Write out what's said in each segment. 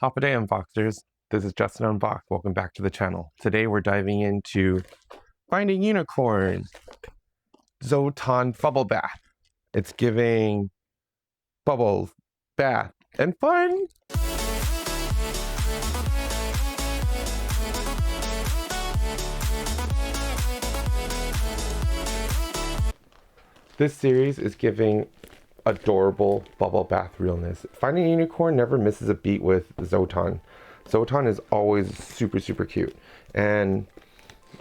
Hop a day unboxers. This is Justin Unboxed. Welcome back to the channel. Today we're diving into Finding Unicorn ZZOTON Bubble Bath. It's giving bubbles, bath, and fun. This series is giving adorable bubble bath realness. Finding Unicorn never misses a beat with ZZOTON. ZZOTON is always super cute, and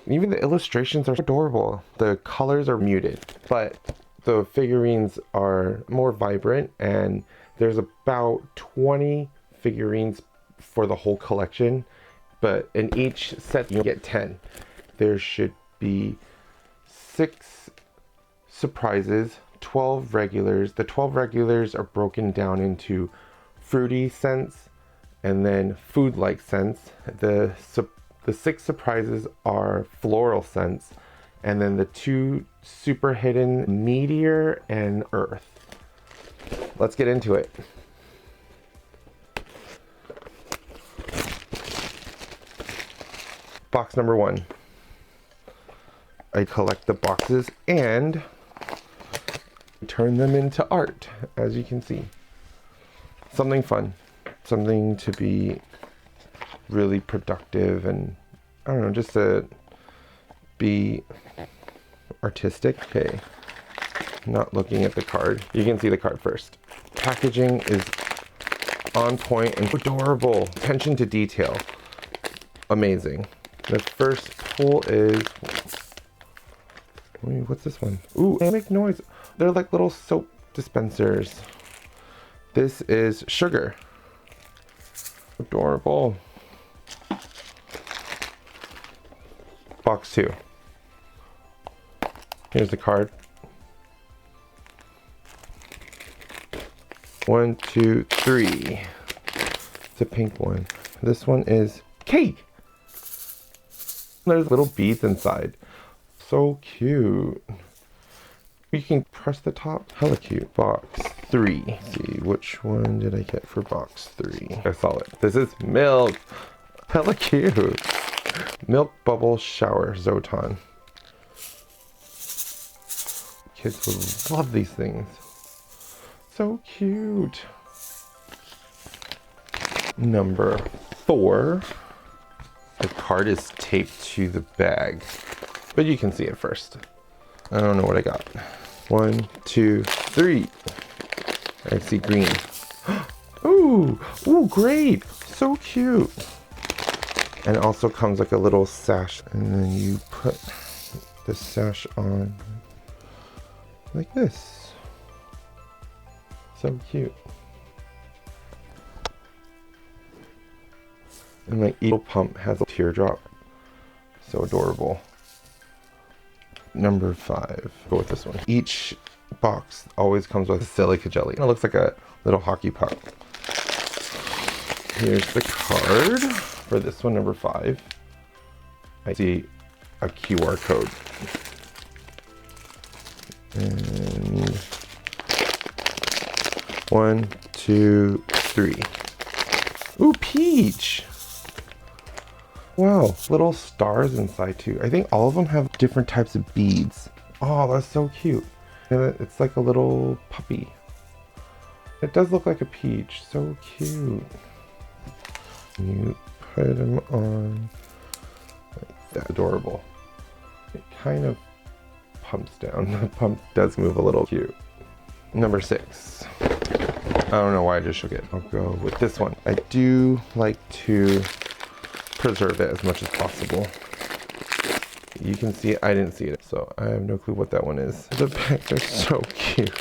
even the illustrations are adorable. The colors are muted, but the figurines are more vibrant, and there's about 20 figurines for the whole collection, but in each set you get 10. There should be 6 surprises, 12 regulars. The 12 regulars are broken down into fruity scents and then food-like scents. The 6 surprises are floral scents, and then the 2 super hidden meteor and earth. Let's get into it. Box number 1. I collect the boxes and turn them into art, as you can see. Something fun, something to be really productive, and I don't know, just to be artistic. Okay, not looking at the card. You can see the card first. Packaging is on point and adorable. Attention to detail, amazing. The first pull is, what's this one? Ooh, they make noise. They're like little soap dispensers. This is sugar. Adorable. Box 2. Here's the card. 1, 2, 3. It's a pink one. This one is cake. There's little beads inside. So cute. You can press the top. Hella cute. Box 3. Let's see, which one did I get for box 3? I saw it. This is milk. Hella cute. Milk bubble shower ZZOTON. Kids will love these things. So cute. Number 4. The card is taped to the bag, but you can see it first. I don't know what I got. 1, 2, 3. I see green. Ooh, great. So cute. And it also comes like a little sash, and then you put the sash on like this. So cute. And my little pump has a teardrop. So adorable. Number 5. Go with this one. Each box always comes with a silica jelly. It looks like a little hockey puck. Here's the card for this one, number 5. I see a QR code. And 1, 2, 3. Ooh, peach. Wow, little stars inside too. I think all of them have different types of beads. Oh, that's so cute. And it's like a little puppy. It does look like a peach. So cute. You put them on like that. Adorable. It kind of pumps down. The pump does move a little. Cute. Number 6. I don't know why I just shook it. I'll go with this one. I do like to preserve it as much as possible. You can see it. I didn't see it, so I have no clue what that one is. The bags are so cute.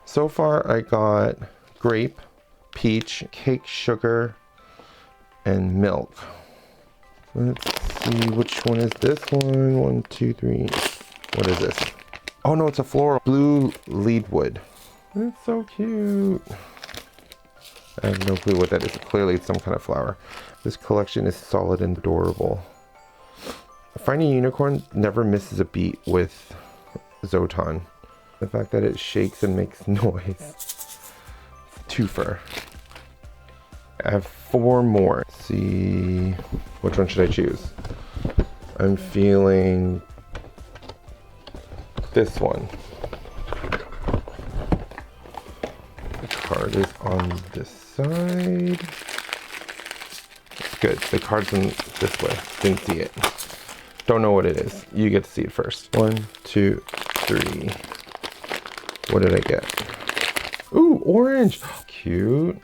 So far I got grape, peach, cake sugar, and milk. Let's see, which one is this one? 1, 2, 3. What is this? Oh no, it's a floral. Blue leadwood. It's so cute. I have no clue what that is. Clearly it's some kind of flower. This collection is solid and adorable. Finding Unicorn never misses a beat with ZZOTON. The fact that it shakes and makes noise. Twofer. I have 4 more. Let's see, which one should I choose? I'm feeling this one. The card is on this side. Good, the card's in this way. Didn't see it. Don't know what it is. You get to see it first. 1, 2, 3. What did I get? Ooh, orange. Cute.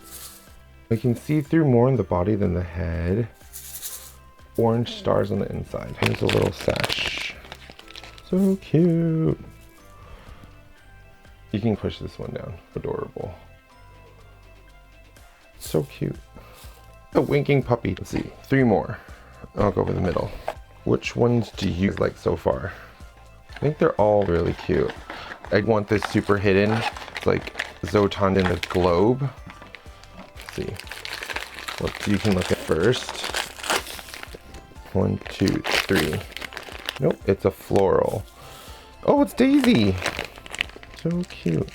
I can see through more in the body than the head. Orange stars on the inside. Here's a little sash. So cute. You can push this one down. Adorable. So cute. A winking puppy. Let's see. 3 more. I'll go over the middle. Which ones do you like so far? I think they're all really cute. I want this super hidden, like ZZOTON in the globe. Let's see. What you can look at first. 1, 2, 3. Nope, it's a floral. Oh, it's Daisy. So cute.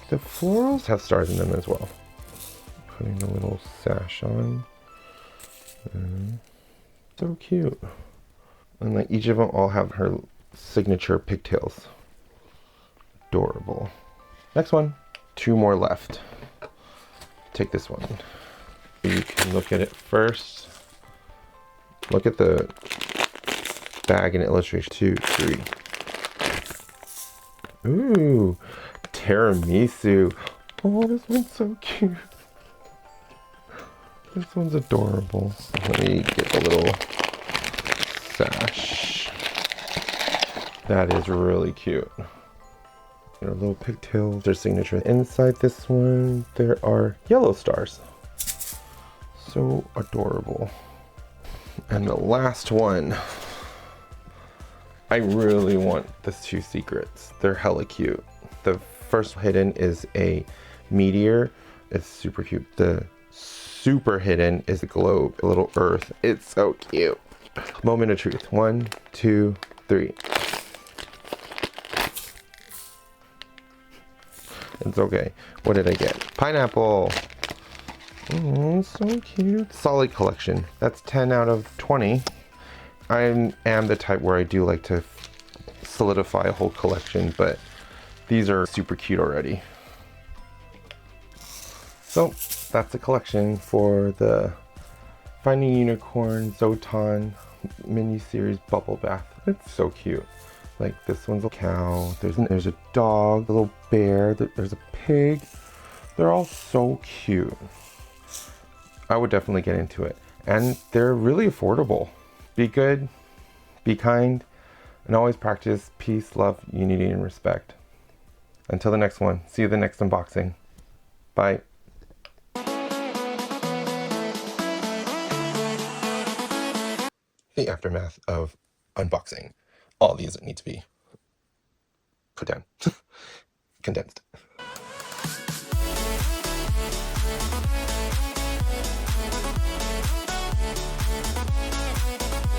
The florals have stars in them as well. Putting a little sash on. So cute. And like each of them all have her signature pigtails. Adorable. Next one. 2 more left. Take this one. You can look at it first. Look at the bag and illustration. 2, 3. Ooh, tiramisu. Oh, this one's so cute. This one's adorable. Let me get the little sash. That is really cute. There are little pigtails. Their signature. Inside this one, there are yellow stars. So adorable. And the last one. I really want the 2 secrets. They're hella cute. The first hidden is a meteor. It's super cute. The super hidden is a globe, a little earth. It's so cute. Moment of truth. 1, 2, 3. It's okay. What did I get? Pineapple. Oh, so cute. Solid collection. That's 10 out of 20. I am the type where I do like to solidify a whole collection, but these are super cute already. So that's the collection for the Finding Unicorn ZZOTON mini-series bubble bath. It's so cute. Like this one's a cow, there's a dog, a little bear, there's a pig. They're all so cute. I would definitely get into it. And they're really affordable. Be good, be kind, and always practice peace, love, unity, and respect. Until the next one, see you in the next unboxing. Bye. The aftermath of unboxing. All these need to be put down, condensed.